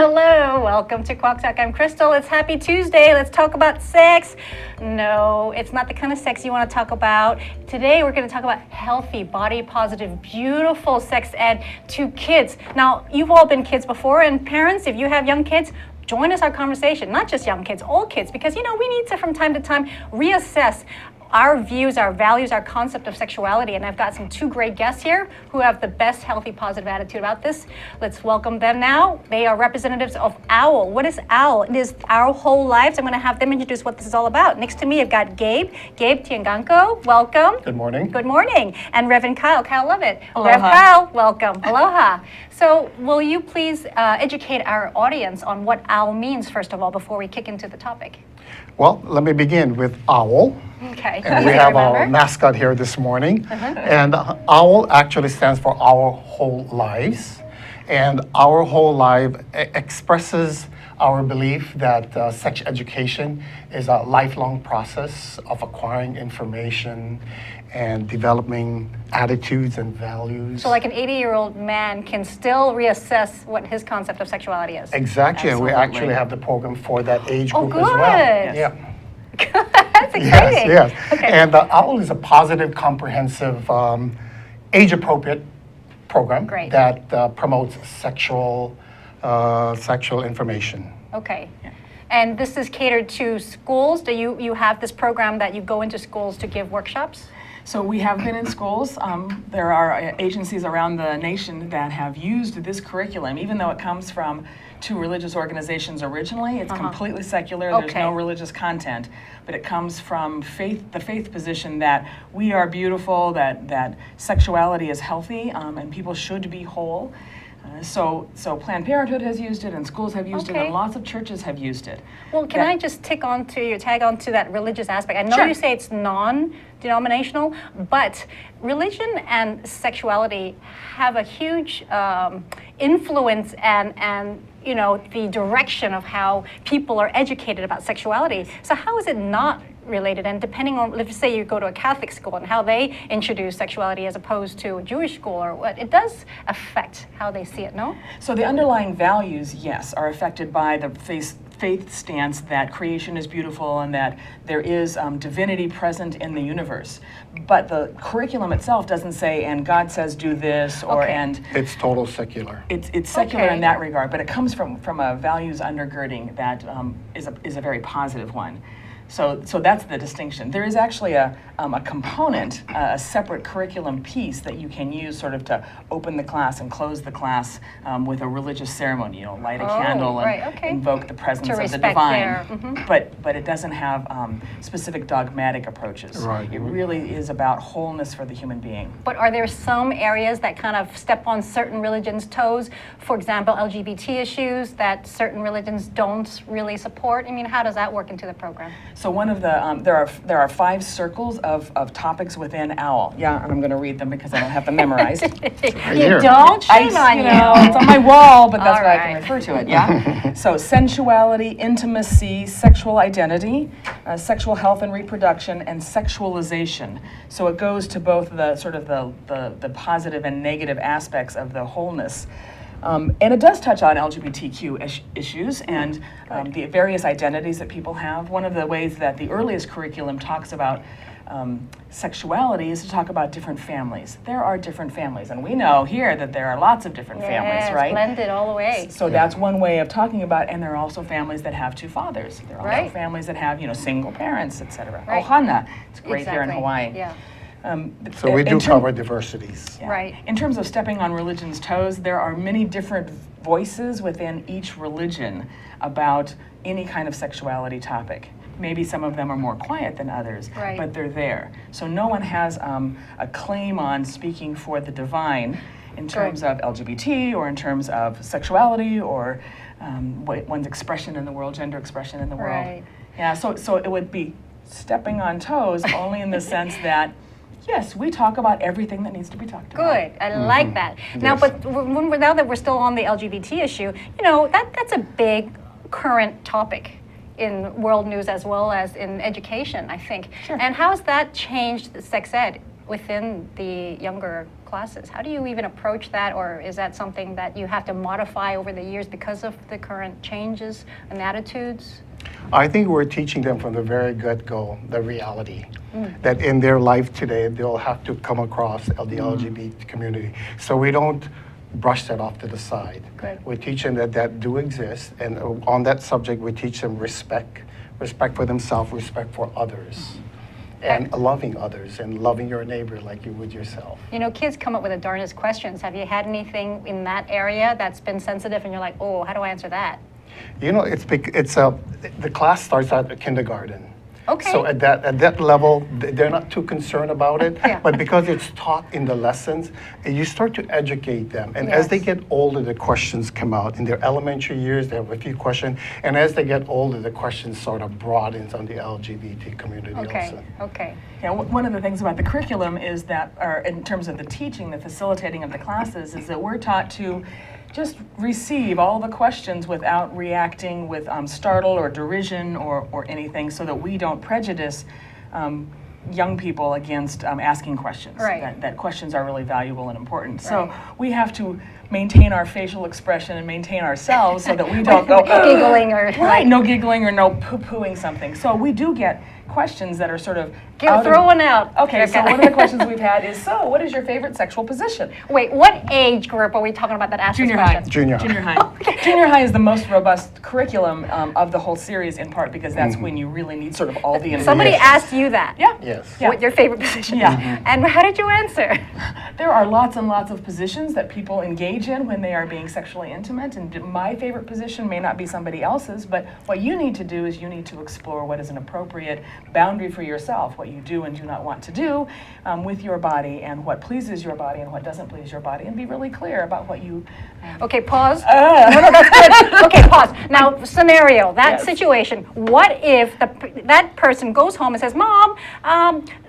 Hello, welcome to Quack Talk. I'm Crystal. It's Happy Tuesday. Let's talk about sex. No, it's not the kind of sex you want to talk about. Today we're going to talk about healthy, body positive, beautiful sex ed to kids. Now, you've all been kids before, and parents, if you have young kids, join us our conversation. Not just young kids, all kids, because we need to from time to time reassess our views, our values, our concept of sexuality. And I've got two great guests here who have the best healthy, positive attitude about this. Let's welcome them now. They are representatives of OWL. What is OWL? It is Our Whole Lives. I'm going to have them introduce what this is all about. Next to me, I've got Gabe Tianganko. Welcome. Good morning. Good morning. And Reverend Kyle Lovett. Aloha. Rev Kyle, welcome. Aloha. So will you please educate our audience on what OWL means, first of all, before we kick into the topic? Well, let me begin with OWL. Okay. And we have our mascot here this morning. And OWL actually stands for Our Whole Lives. And Our Whole Life expresses our belief that sex education is a lifelong process of acquiring information and developing attitudes and values. So like an 80-year-old man can still reassess what his concept of sexuality is. Exactly, and we Absolutely. actually have the program for that age Oh, group good. as well. Yeah. That's exciting. Yes. Okay. And OWL is a positive, comprehensive, age-appropriate program Great. that promotes sexual information. Okay. And this is catered to schools. Do you have this program that you go into schools to give workshops? So we have been in schools. There are agencies around the nation that have used this curriculum, even though it comes from two religious organizations originally. It's completely secular. There's Okay. no religious content, but it comes from the faith position that we are beautiful, that sexuality is healthy, and people should be whole. So Planned Parenthood has used it, and schools have used it, Okay. and lots of churches have used it. Well, can I just tag on to that religious aspect? I know Sure. you say it's non-denominational, but religion and sexuality have a huge influence and the direction of how people are educated about sexuality. So how is it not related? And depending on, let's say you go to a Catholic school and how they introduce sexuality as opposed to a Jewish school or what, it does affect how they see it, no? So the underlying values, yes, are affected by the faith stance that creation is beautiful and that there is divinity present in the universe. But the curriculum itself doesn't say, and God says do this, or Okay. and It's total secular. it's secular Okay. in that regard, but it comes from a values undergirding that is a very positive one. So that's the distinction. There is actually a component, a separate curriculum piece that you can use sort of to open the class and close the class with a religious ceremony. Light a candle and right, okay. invoke the presence To of the respect divine. But it doesn't have specific dogmatic approaches. Right. It really is about wholeness for the human being. But are there some areas that kind of step on certain religions' toes? For example, LGBT issues that certain religions don't really support? I mean, how does that work into the program? So one of the there are 5 circles of topics within OWL. Yeah, and I'm going to read them because I don't have them memorized. You here. don't? Shame on you. It's on my wall, but that's All why I right. can refer to it. Yeah. So sensuality, intimacy, sexual identity, sexual health and reproduction, and sexualization. So it goes to both the sort of the positive and negative aspects of the wholeness. And it does touch on LGBTQ issues and the various identities that people have. One of the ways that the earliest curriculum talks about sexuality is to talk about different families. There are different families, and we know here that there are lots of different families, right? Blended all the way. So that's one way of talking about, and there are also families that have 2 fathers. There are also Right. families that have, single parents, etc. Right. Ohana, it's great here in Exactly. Hawaii. Yeah. So we in do term- cover diversities. yeah. Right. In terms of stepping on religion's toes, there are many different voices within each religion about any kind of sexuality topic. Maybe some of them are more quiet than others, Right. but they're there. So no one has a claim on speaking for the divine in terms of LGBT or in terms of sexuality or one's expression in the world, gender expression in the world. Right. Yeah, so it would be stepping on toes only in the sense that yes, we talk about everything that needs to be talked about. Good. I like that. Now, Yes. but now that we're still on the LGBT issue, that's a big current topic in world news as well as in education, I think. Sure. And how has that changed sex ed? within the younger classes? How do you even approach that, or is that something that you have to modify over the years because of the current changes and attitudes? I think we're teaching them from the very get-go the reality that in their life today they'll have to come across the LGBT community. So we don't brush that off to the side. Good. We teach them that do exist, and on that subject we teach them respect for themselves, respect for others, and loving others and loving your neighbor like you would yourself. You know, kids come up with the darndest questions. Have you had anything in that area that's been sensitive and you're like, oh, how do I answer that? You know, the class starts at kindergarten. Okay. So at that level, they're not too concerned about it. Yeah. But because it's taught in the lessons, you start to educate them. And as they Yes. get older, the questions come out. In their elementary years, they have a few questions. And as they get older, the questions sort of broadens on the LGBT community Okay, also. okay. Yeah, one of the things about the curriculum is that, or in terms of the teaching, the facilitating of the classes, is that we're taught to just receive all the questions without reacting with startle or derision or anything, so that we don't prejudice young people against asking questions. Right. That questions are really valuable and important. Right. So we have to maintain our facial expression and maintain ourselves so that we don't go Giggling or right, no giggling or no poo-pooing something. So we do get questions that are sort of throw one out. Okay, so one of the questions we've had is, so what is your favorite sexual position? Wait, what age group are we talking about that asked this Junior high. question? Junior high. Junior high. Junior high is the most robust curriculum of the whole series, in part because that's when you really need sort of all the information. Somebody asked you that. Yeah. Yes. Yeah. What your favorite position Yeah. is. And how did you answer? There are lots and lots of positions that people engage in when they are being sexually intimate, and my favorite position may not be somebody else's, but what you need to do is you need to explore what is an appropriate boundary for yourself, what you do and do not want to do with your body, and what pleases your body and what doesn't please your body, and be really clear about what you... Okay, pause. No, that's good. Okay, pause. Now, scenario, that Yes. situation. What if that person goes home and says, Mom,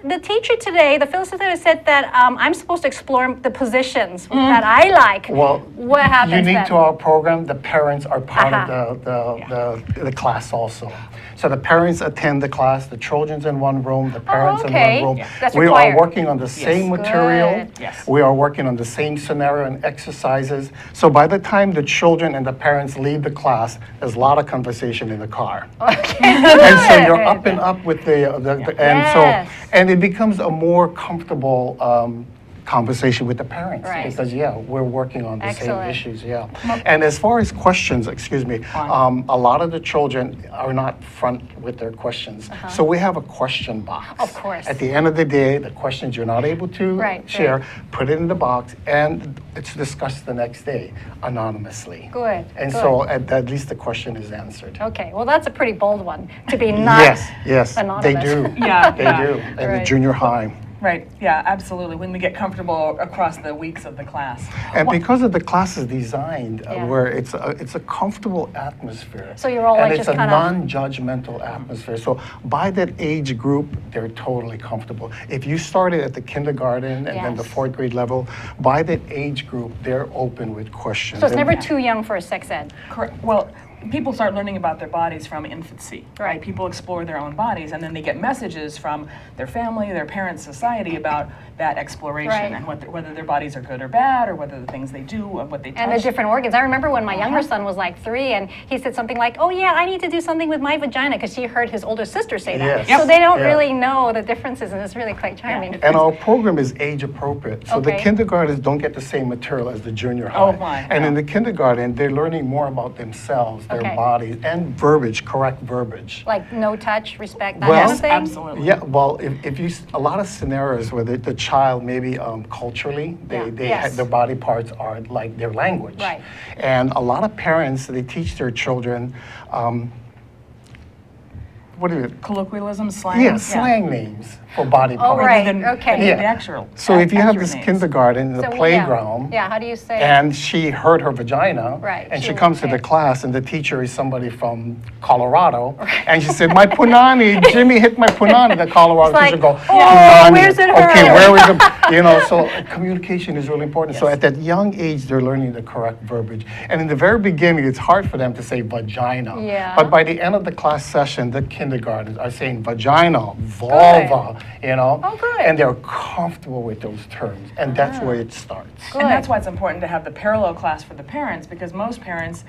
the teacher today, the facilitator said that I'm supposed to explore the positions that I like. Well, what happens unique then? to our program, the parents are part of the class also. So the parents attend the class, the children's in one room, the parents okay. in one room. Yeah. That's We required. are working on the same material. Good. Yes. We are working on the same scenario and exercises. So by the time the children and the parents leave the class, there's a lot of conversation in the car. Okay, And so you're good. up and up with and Yes. so and it becomes a more comfortable conversation with the parents Right. because we're working on the Excellent. same issues. And as far as questions, excuse me, a lot of the children are not front with their questions, so we have a question box. Of course. At the end of the day, the questions you're not able to Right, share, right. put it in the box, and it's discussed the next day anonymously. Good, And good. so at least the question is answered. Okay, well, that's a pretty bold one, to be not Yes, they anonymous. do. Yeah, They yeah. do. At the Right. junior high. Right, yeah, absolutely, when we get comfortable across the weeks of the class. And because of the class is designed Yeah. where it's a comfortable atmosphere. So you're all and like it's just a kind of- non-judgmental atmosphere. So by that age group, they're totally comfortable. If you started at the kindergarten and then the Yes. 4th grade level, by that age group, they're open with questions. So it's And- never too young for a sex ed. Correct. Well, people start learning about their bodies from infancy, right? Right. People explore their own bodies, and then they get messages from their family, their parents, society about that exploration Right. and whether their bodies are good or bad, or whether the things they do and what they touch. And the different organs. I remember when my younger son was like 3 and he said something like, oh yeah, I need to do something with my vagina, because he heard his older sister say that. Yes. So they don't Yeah. really know the differences, and it's really quite charming. And our program is age appropriate. So the Okay. kindergartens don't get the same material as the junior high. Oh, my, And yeah. in the kindergarten, they're learning more about themselves, their Okay. bodies, and verbiage, correct verbiage. Like no touch, respect, that Well- kind of thing? Absolutely. Yeah, well, if you, a lot of scenarios where the child maybe culturally, Yeah. they Yes. their body parts are like their language. Right. And a lot of parents, they teach their children, what is it? Colloquialism, slang. Yeah, slang names for body Oh, parts. right. Than, Okay. than Yeah. the actual. So if you have accurate this names. kindergarten, the So, playground, Yeah, how do you say? and she hurt her vagina, Right, and she she comes to okay. the class, and the teacher is somebody from Colorado, and she said, "My punani, Jimmy hit my punani." The Colorado It's teacher like, go, "Oh, "Punani." where's it Okay, hurt? where is it? You know, so communication is really important. So at that young age, they're learning the correct verbiage, and in the very beginning, it's hard for them to say vagina. Yeah. But by the end of the class session, the kindergartens are saying vagina, vulva, you know, Oh, good. and they're comfortable with those terms, and that's where it starts. Good. And that's why it's important to have the parallel class for the parents, because most parents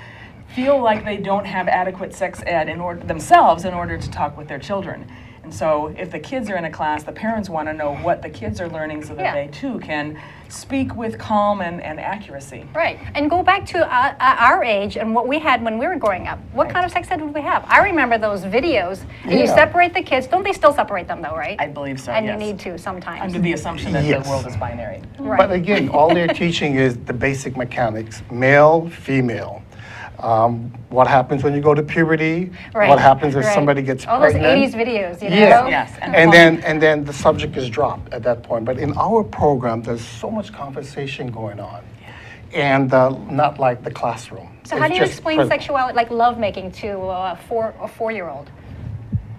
feel like they don't have adequate sex ed themselves in order to talk with their children. And so if the kids are in a class, the parents want to know what the kids are learning so that Yeah. they too can speak with calm and accuracy. Right, and go back to our age and what we had when we were growing up. What kind of sex ed did we have? I remember those videos. And you Yeah. separate the kids. Don't they still separate them though, right? I believe so, And yes. you need to sometimes. Under the assumption that Yes. the world is binary. Right. But again, all they're teaching is the basic mechanics, male, female. What happens when you go to puberty? Right, What happens if right. somebody gets All pregnant? those 80s videos, you know? Yeah. Yes, And then the subject is dropped at that point. But in our program, there's so much conversation going on, and not like the classroom. So how It's do you just explain present. sexuality, like lovemaking, to a four-year-old?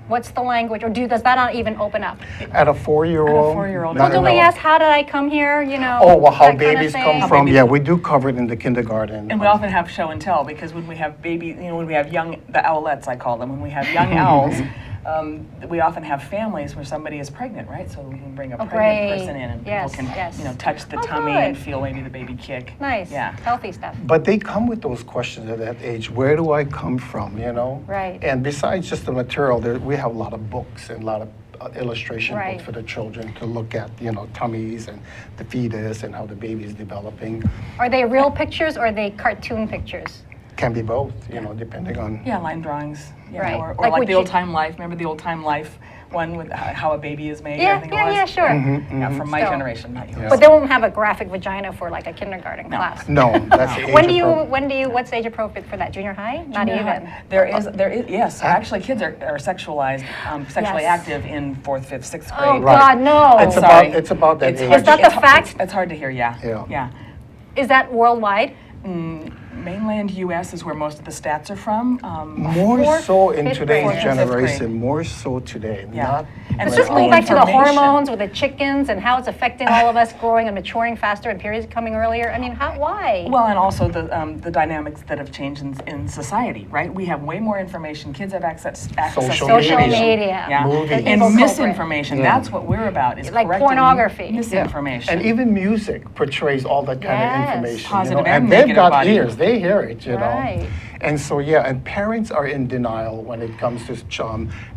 What's the language, or does that not even open up? At a 4-year-old? At a 4-year-old, not Well, do at they all. ask, how did I come here, you know? Oh, well, how that kind of babies thing? come How from? babies Yeah, come- we do cover it in the kindergarten. And we often have show and tell, because when we have when we have young, the owlets I call them, when we have young owls, we often have families where somebody is pregnant, right? So we can bring a pregnant great. person in, and Yes, people can, yes. you know, touch the Oh, tummy good. and feel maybe the baby kick. Nice, Yeah. healthy stuff. But they come with those questions at that age. Where do I come from, you know? Right. And besides just the material, we have a lot of books and a lot of illustration Right. books for the children to look at, you know, tummies and the fetus and how the baby is developing. Are they real pictures or are they cartoon pictures? Can be both, you know, depending on. Yeah, line drawings. Yeah, Right. Or Like like would the you- old time life. Remember the old time life one with how a baby is made? I Yeah, think it yeah, was? yeah, sure. Yeah, from my Still. generation, not yours. Yeah. But they won't have a graphic vagina for like a kindergarten No. class. No, that's the age When do appropriate. you, what's age appropriate for that? Junior high? Not Junior high. even. There is, yes. Actually, kids are sexualized, sexually Yes. active in 4th, 5th, 6th Oh, grade. Right. God, no. It's Sorry. about that It's age. hard Is that to- the it's- fact? It's hard to hear, yeah. Yeah. Yeah. Is that worldwide? Mainland U.S. is where most of the stats are from. More Fourth, so in fifth today's grade. Fifth generation, grade. more so today. Yeah. Not And Let's so just all go back to the information- hormones with the chickens and how it's affecting all of us growing and maturing faster and periods coming earlier. I mean, why? Well, and also the dynamics that have changed in society, right? We have way more information. Kids have access Social to Social media. media. Yeah. Movies. The And evil culprit. misinformation. Yeah. That's what we're about. Is Like correcting pornography. misinformation. And even music portrays all that kind Yes. of information. Positive you know? and And they've negative got body. ears; they hear it, you know. Right. And so, yeah, and parents are in denial when it comes to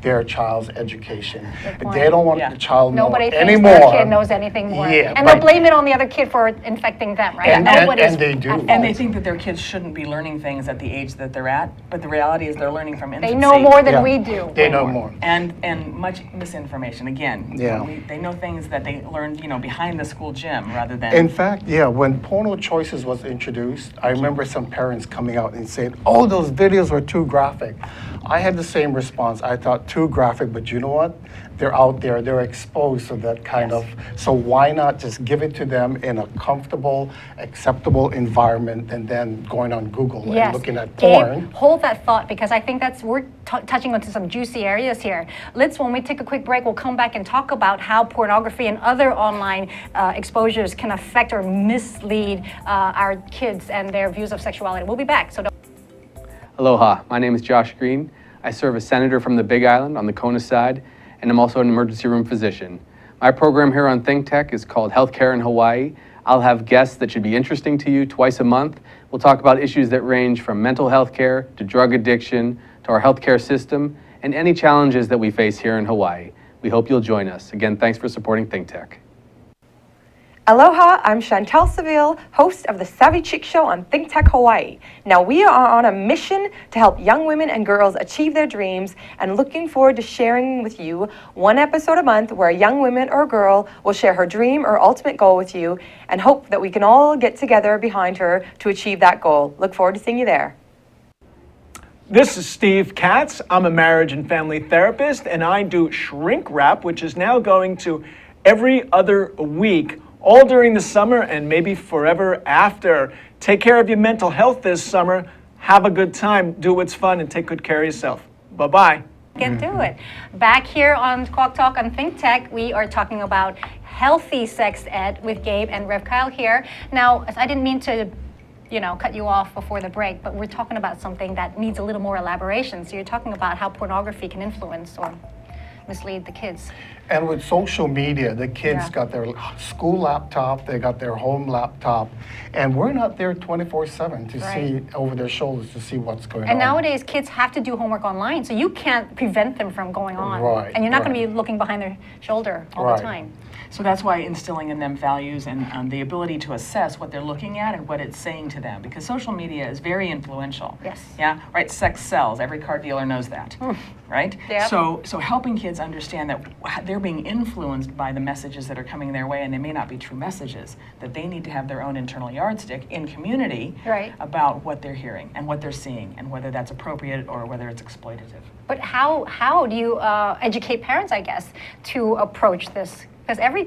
their child's education. point. They don't want Yeah. the child know Nobody thinks anymore. their kid knows anything more. Yeah, And they'll but- blame it on the other kid for infecting them, right? And- Nobody's and they do. at fault. And they think that their kids shouldn't be learning things at the age that they're at, but the reality is they're learning from infancy. They know more than Yeah. we do. They know more. And much misinformation. Again, Yeah. they know things that they learned, behind the school gym rather than. In fact, yeah, when Porno Choices was introduced, I remember some parents coming out and saying, "Oh, those videos were too graphic." I had the same response. I thought too graphic, but you know what? They're out there, they're exposed to that kind Yes. of, so why not just give it to them in a comfortable, acceptable environment and then going on Google Yes. and looking at Gabe, porn. hold that thought because I think we're touching onto some juicy areas here. When we take a quick break, we'll come back and talk about how pornography and other online exposures can affect or mislead our kids and their views of sexuality. We'll be back. So don't. Aloha, my name is Josh Green. I serve as senator from the Big Island on the Kona side, and I'm also an emergency room physician. My program here on Think Tech is called Healthcare in Hawaii. I'll have guests that should be interesting to you twice a month. We'll talk about issues that range from mental health care to drug addiction to our healthcare system and any challenges that we face here in Hawaii. We hope you'll join us. Again, thanks for supporting Think Tech. Aloha, I'm Chantel Seville, host of the Savvy Chick Show on Think Tech Hawaii. Now, we are on a mission to help young women and girls achieve their dreams and looking forward to sharing with you one episode a month where a young woman or girl will share her dream or ultimate goal with you and hope that we can all get together behind her to achieve that goal. Look forward to seeing you there. This is Steve Katz. I'm a marriage and family therapist, and I do shrink wrap, which is now going to every other week, all during the summer and maybe forever after. Take care of your mental health this summer. Have a good time. Do what's fun and take good care of yourself. Bye-bye. Get to it. Back here on Squawk Talk on Think Tech, we are talking about healthy sex ed with Gabe and Rev Kyle here. Now, I didn't mean to cut you off before the break, but we're talking about something that needs a little more elaboration. So you're talking about how pornography can influence or mislead the kids. And with social media, the kids Yeah. got their school laptop, they got their home laptop, and we're not there 24/7 to Right. see over their shoulders to see what's going And on. nowadays, kids have to do homework online, so you can't prevent them from going on. Right, And you're not going to right. be looking behind their shoulder all Right. the time. So that's why instilling in them values and the ability to assess what they're looking at and what it's saying to them, because social media is very influential. Yes. Yeah, right. Sex sells. Every car dealer knows that, right? Yep. So helping kids understand that they're being influenced by the messages that are coming their way, and they may not be true messages. That they need to have their own internal yardstick in community Right. about what they're hearing and what they're seeing, and whether that's appropriate or whether it's exploitative. But how do you educate parents, I guess, to approach this? Because every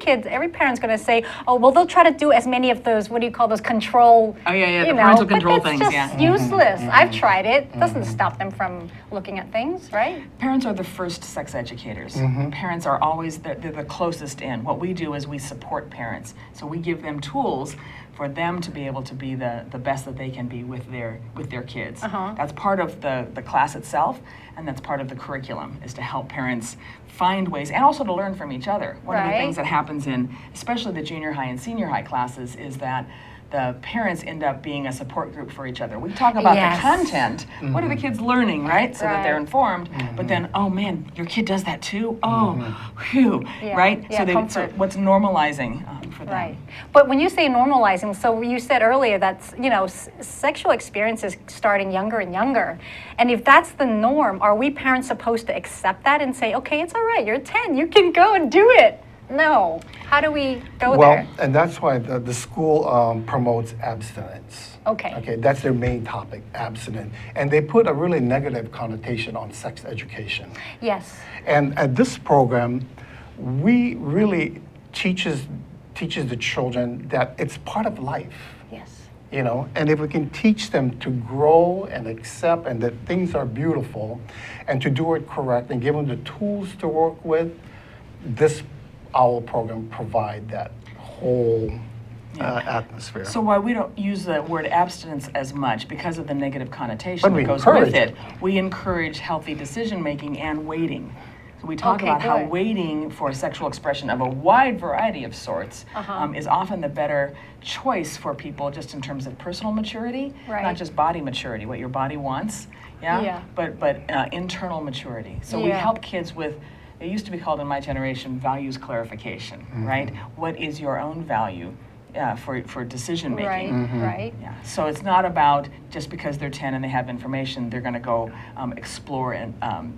parent's going to say, oh, well, they'll try to do as many of those, what do you call those, control, Oh, yeah, you the know, parental but control that's things, just yeah. useless. I've tried it. It doesn't stop them from looking at things, right? Parents are the first sex educators. Parents are always, they're the closest in. What we do is we support parents. So we give them tools for them to be able to be the best that they can be with their kids. That's part of the class itself, and that's part of the curriculum, is to help parents find ways, and also to learn from each other. One of the Right. things that happens in, especially the junior high and senior high classes, is that the parents end up being a support group for each other. We talk about Yes. the content. What are the kids learning, right? So that they're Right. informed. But then, oh man, your kid does that too? Oh, phew, Yeah. right? Yeah, so comfort. what's normalizing for them? Right. But when you say normalizing, so you said earlier that, sexual experiences starting younger and younger. And if that's the norm, are we parents supposed to accept that and say, okay, it's all right, you're 10, you can go and do it? No. How do we go Well, there? and that's why the school promotes abstinence. Okay. Okay, that's their main topic, abstinence. And they put a really negative connotation on sex education. Yes. And at this program, we really teaches the children that it's part of life. Yes. And if we can teach them to grow and accept and that things are beautiful and to do it correct and give them the tools to work with, this OWL program provide that whole atmosphere. So why we don't use the word abstinence as much, because of the negative connotation But that we goes encourage with it, it. we encourage healthy decision making and waiting. So we talk Okay, about how good. waiting for sexual expression of a wide variety of sorts is often the better choice for people, just in terms of personal maturity, Right. not just body maturity, what your body wants, Yeah. but internal maturity. So we Yeah. help kids with, it used to be called in my generation, values clarification, right? What is your own value for decision making? Right, right. Yeah. So it's not about just because they're 10 and they have information, they're going to go explore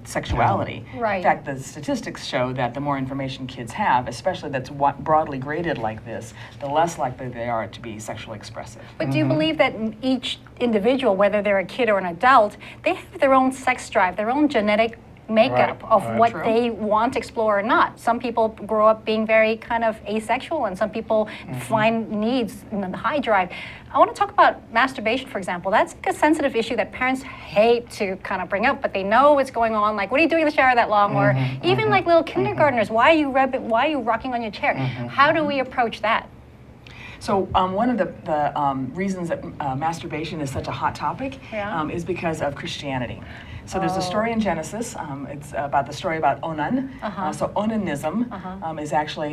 sexuality. Right. In fact, the statistics show that the more information kids have, especially that's broadly graded like this, the less likely they are to be sexually expressive. But do you believe that each individual, whether they're a kid or an adult, they have their own sex drive, their own genetic makeup Right, of right. what True. they want to explore or not? Some people grow up being very kind of asexual, and some people find needs in the high drive. I want to talk about masturbation, for example. That's like a sensitive issue that parents hate to kind of bring up, but they know what's going on. Like, what are you doing in the shower that long? Or even like little kindergartners, why are you rocking on your chair? How do we approach that? So one of the reasons that masturbation is such a hot topic Yeah. is because of Christianity. So there's a story in Genesis. It's about the story about Onan. So onanism is actually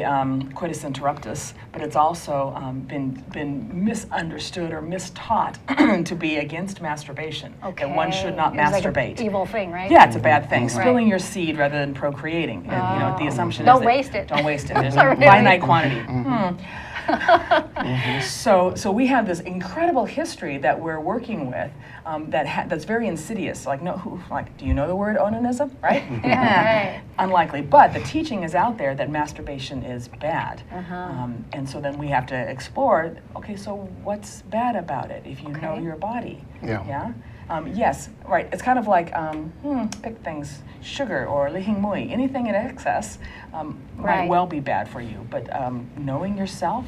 coitus interruptus, but it's also been misunderstood or mistaught to be against masturbation. That one should not It was like an masturbate. evil thing, right? Yeah, it's a bad thing. Right. Spilling your seed rather than procreating. The assumption Don't is that waste it. Don't waste it. There's a Really? finite quantity. So we have this incredible history that we're working with that's very insidious. Like, do you know the word onanism? Right? Right. Unlikely. But the teaching is out there that masturbation is bad. And so then we have to explore, okay, so what's bad about it if you know your body? Yeah. Yes, right. It's kind of like, pick things, sugar or lihing mui, anything in excess might Right. well be bad for you. But knowing yourself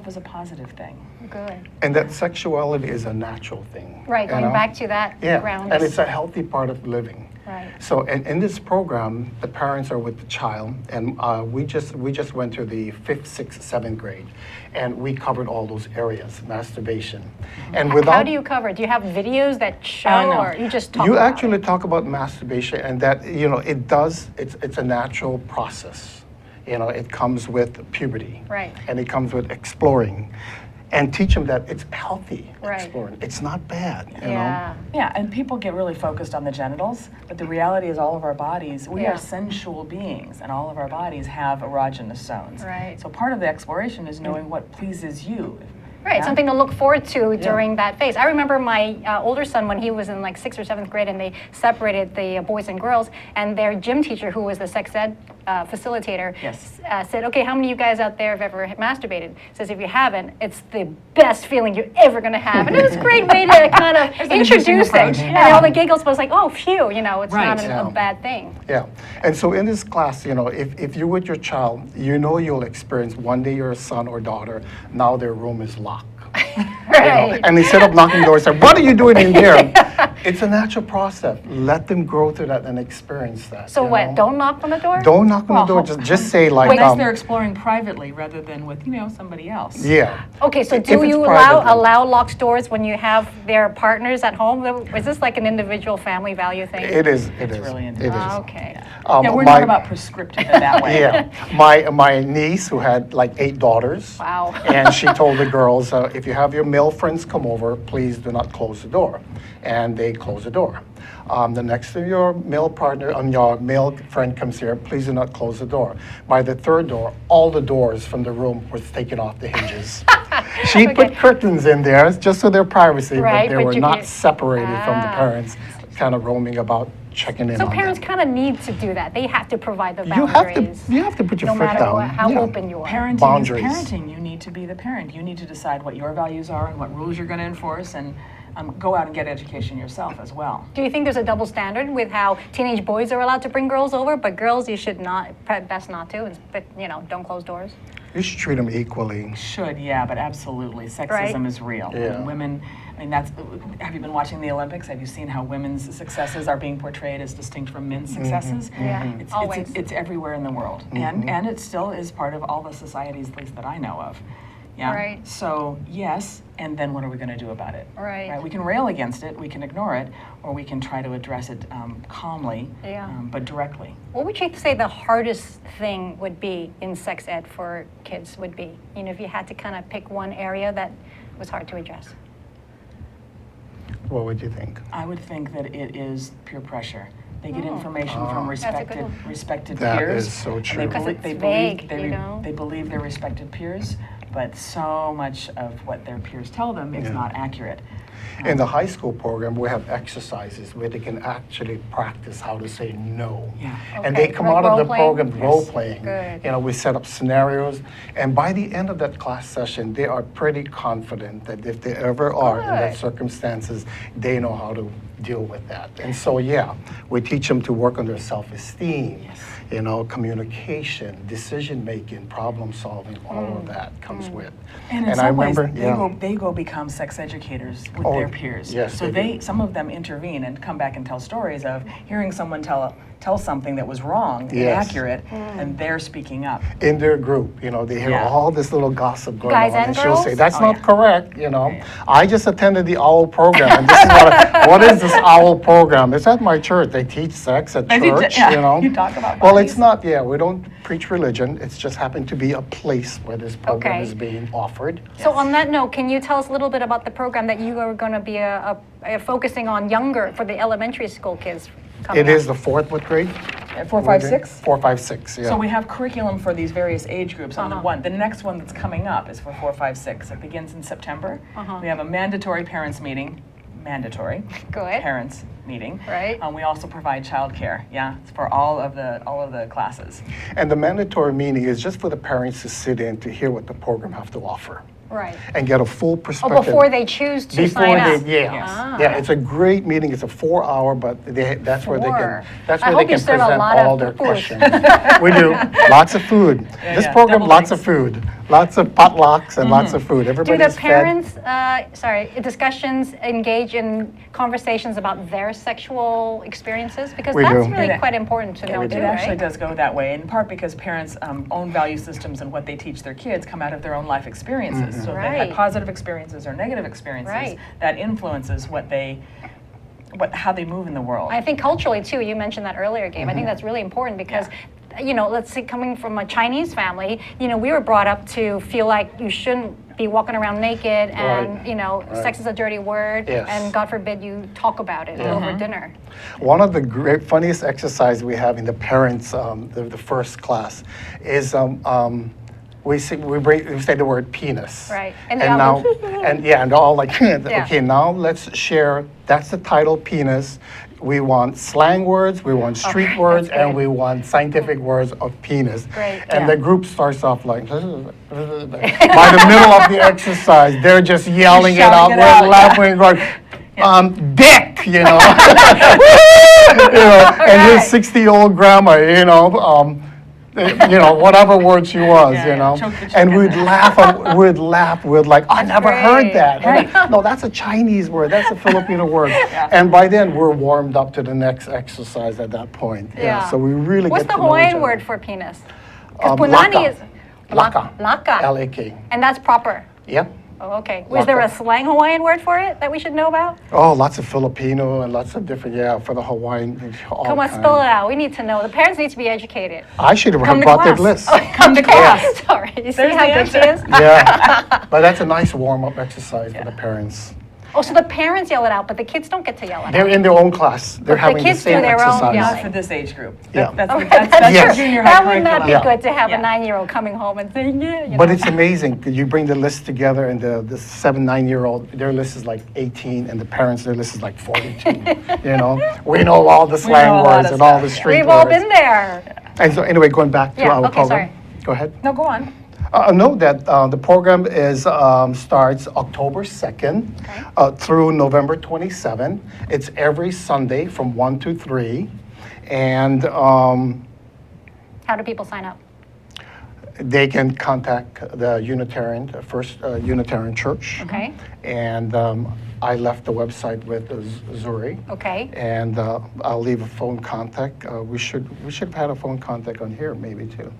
is a positive thing. Good. And that sexuality is a natural thing. Right, you going know? back to that Yeah, ground. and it's a healthy part of living. Right. So in this program, the parents are with the child, and we just went to the 5th, 6th, 7th grade, and we covered all those areas, masturbation. And without How do you cover it? Do you have videos that show, no. or you just talk you about actually it? talk about masturbation, and that it's a natural process. It comes with puberty, Right. and it comes with exploring, and teach them that it's healthy Right. exploring. It's not bad. You know. Yeah. Yeah, and people get really focused on the genitals, but the reality is all of our bodies, we Yeah. are sensual beings, and all of our bodies have erogenous zones. Right. So part of the exploration is knowing what pleases you. Right, Yeah? something to look forward to during that phase. I remember my older son when he was in like 6th or 7th grade, and they separated the boys and girls, and their gym teacher, who was the sex ed facilitator, Yes. said, okay, how many of you guys out there have ever masturbated? Says, if you haven't, it's the best feeling you're ever going to have. And it was a great way to kind of an interesting introduce it. approach, And yeah. all the giggles was like, oh, phew, it's Right. not Yeah. a bad thing. Yeah, and so in this class, if you're with your child, you'll experience one day your son or daughter, now their room is locked. Right. And instead of knocking doors, say, what are you doing in there? It's a natural process. Let them grow through that and experience that. So you what, know? don't knock on the door? Don't knock on the Well, door. Just say like, Unless they're exploring privately rather than with, somebody else. yeah. Okay, so If do it's you privately. allow locked doors when you have their partners at home? Is this like an individual family value thing? It is. It It's is. really It is. individual. Okay. Yeah, we're my- not about prescriptive in that way. Yeah, my niece who had like 8 daughters. Wow. And she told the girls, if you have your male friends come over, please do not close the door. And they close the door. The next time your male partner, your male friend comes here, please do not close the door. By the 3rd door, all the doors from the room were taken off the hinges. She put curtains in there just so their privacy, Right, but they but were you not can't- separated from the Ah. parents, kind of roaming about, checking in So on parents them. kind of need to do that. They have to provide the You have boundaries. to put your no foot matter down. how Yeah. open you are. Parenting Boundaries. is parenting. You need to be the parent. You need to decide what your values are and what rules you're going to enforce, and go out and get education yourself as well. Do you think there's a double standard with how teenage boys are allowed to bring girls over, but girls you should not, best not to, but don't close doors? You should treat them equally. Should, yeah, but absolutely. Sexism Right. is real. Yeah. Women, have you been watching the Olympics? Have you seen how women's successes are being portrayed as distinct from men's successes? Yeah, It's, always. It's everywhere in the world. And it still is part of all the societies, at least that I know of. Yeah. Right. So, yes, and then what are we going to do about it? Right. We can rail against it, we can ignore it, or we can try to address it calmly, Yeah. but directly. What would you say the hardest thing would be in sex ed for kids would be? If you had to kind of pick one area that was hard to address. What would you think? I would think that it is peer pressure. They get information from Oh. That's a good respected one. respected That peers. is so and true. Because They, it's they vague, believe you know? they believe their respected peers, but so much of what their peers tell them is Yeah. not accurate. In the high school program, we have exercises where they can actually practice how to say no. Yeah. And they Okay, come like out of the role-playing? program Yes. role playing. Good. We set up scenarios, and by the end of that class session, they are pretty confident that if they ever are in that Good. circumstances, they know how to deal with that. And so, yeah, we teach them to work on their self-esteem, communication, decision-making, problem-solving, all of that comes with. And in some ways, they go become sex educators with Oh, their peers. yes, So they do. some of them intervene and come back and tell stories of hearing someone tell something that was wrong, Yes. inaccurate, and they're speaking up. In their group, they hear Yeah. all this little gossip going Guys on, and she'll say, girls? "That's Oh, not yeah. correct." Yeah. I just attended the OWL program, and this is what is this OWL program? It's at my church. They teach sex at They teach it, church. yeah. You talk about Well, bodies. it's not. Yeah, we don't preach religion. It's just happened to be a place where this program Okay. is being offered. So on that note, can you tell us a little bit about the program that you are going to be focusing on for the elementary school kids coming It is the 4th, what grade? 4, 5, 6? 4, 5, 6. Yeah. So we have curriculum for these various age groups. On Uh-huh. the next one that's coming up is for 4, 5, 6. It begins in September. We have a mandatory parents meeting. Mandatory. Good. Parents meeting. Right. We also provide childcare. Yeah, it's for all of the classes. And the mandatory meeting is just for the parents to sit in to hear what the program have to offer. Right. and get a full Oh, perspective. before they choose to sign up. Yeah, it's a great meeting. It's a 4-hour, but that's where they Four. can that's I where hope they you can serve a present lot of all their food. questions. We do lots of food. This yeah, program, double lots of drinks. food, lots of potlucks, and lots of food. Do Everybody's the fed. parents, discussions engage in conversations about their sexual experiences? Because We that's do. really Yeah. quite important to know It too, actually right? does go that way, in part because parents' own value systems and what they teach their kids come out of their own life experiences. So if they've Right. had positive experiences or negative experiences, Right. that influences how they move in the world. I think culturally too, you mentioned that earlier, Gabe. I think that's really important because, let's say coming from a Chinese family, we were brought up to feel like you shouldn't be walking around naked and, Right. sex is a dirty word Yes. and God forbid you talk about it over dinner. One of the great, funniest exercises we have in the parents, the first class, is we say the word penis. Right. And And they all now, go, and all like, okay, now let's share. That's the title, penis. We want slang words, we want street words, that's and good. we want scientific words of penis. Great. And Yeah. the group starts off like, by the middle of the exercise, they're just yelling it out, Shouting it we're out, yeah. laughing, going, dick, and his 60-year-old grandma, whatever word she was, Yeah, choke the and chicken. we'd like, I never heard great. that. And like, no, that's a Chinese word, that's a Filipino word. And by then, we're warmed up to the next exercise at that point. So we really What's get the to know each Hawaiian other. word for penis? 'Cause Laka. punani is Laka. Laka. L-A-K. And that's proper. Yep. Oh, okay. Was there a Laka. slang Hawaiian word for it that we should know about? Oh, lots of Filipino and lots of different, for the Hawaiian. all Come on, kinds. spell it out. We need to know. The parents need to be educated. I should have Come to brought that class. list. Come to class. Sorry. You see There's how the good she answer. is? Yeah, but that's a nice warm-up exercise for the parents. Oh, so the parents yell it out, but the kids don't get to yell it They're out. in their own class. They're the having kids the do same their own exercise. yelling. Not for this age group. Yeah. That's Yes. for junior That high would not be curriculum. good to have Yeah. a 9-year-old coming home and saying, But it's amazing, 'cause you bring the list together, and the 7, 9-year-old, their list is like 18, and the parents, their list is like 42. We know all the know slang a lot words of and all the stuff, yeah. street We've words. all been there. And so anyway, going back to Yeah, our okay, program. sorry. Go ahead. No, go on. Know that the program starts October 2nd through November 27. It's every Sunday from 1 to 3. And How do people sign up? they can contact the First Unitarian Church. Okay. And I left the website with Zuri. Okay. And I'll leave a phone contact. We should have had a phone contact on here maybe too.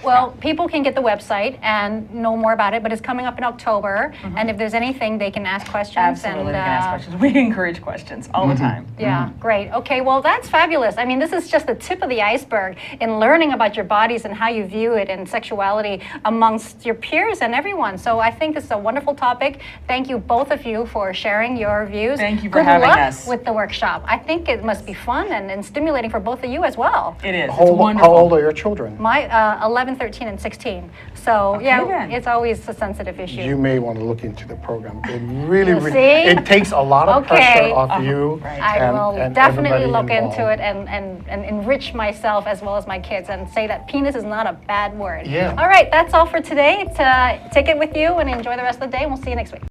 Well, people can get the website and know more about it, but it's coming up in October. And if there's anything, they can ask questions. Absolutely, and, they can ask questions. We encourage questions all the time. Yeah, great. Okay, well, that's fabulous. I mean, this is just the tip of the iceberg in learning about your bodies and how you view it and sexuality amongst your peers and everyone. So I think this is a wonderful topic. Thank you, both of you, for sharing your views. Thank you for Good having luck us. with the workshop. I think it must be fun and stimulating for both of you as well. It is. How It's old, wonderful. how old are your children? My 11, 13, and 16. So, then. it's always a sensitive issue. You may want to look into the program. It really, You really, see? it takes a lot of Okay. pressure off you. Right. I and- will and definitely everybody look into involved. it and enrich myself as well as my kids and say that penis is not a bad word. Yeah. All right, that's all for today. Take it with you and enjoy the rest of the day. We'll see you next week.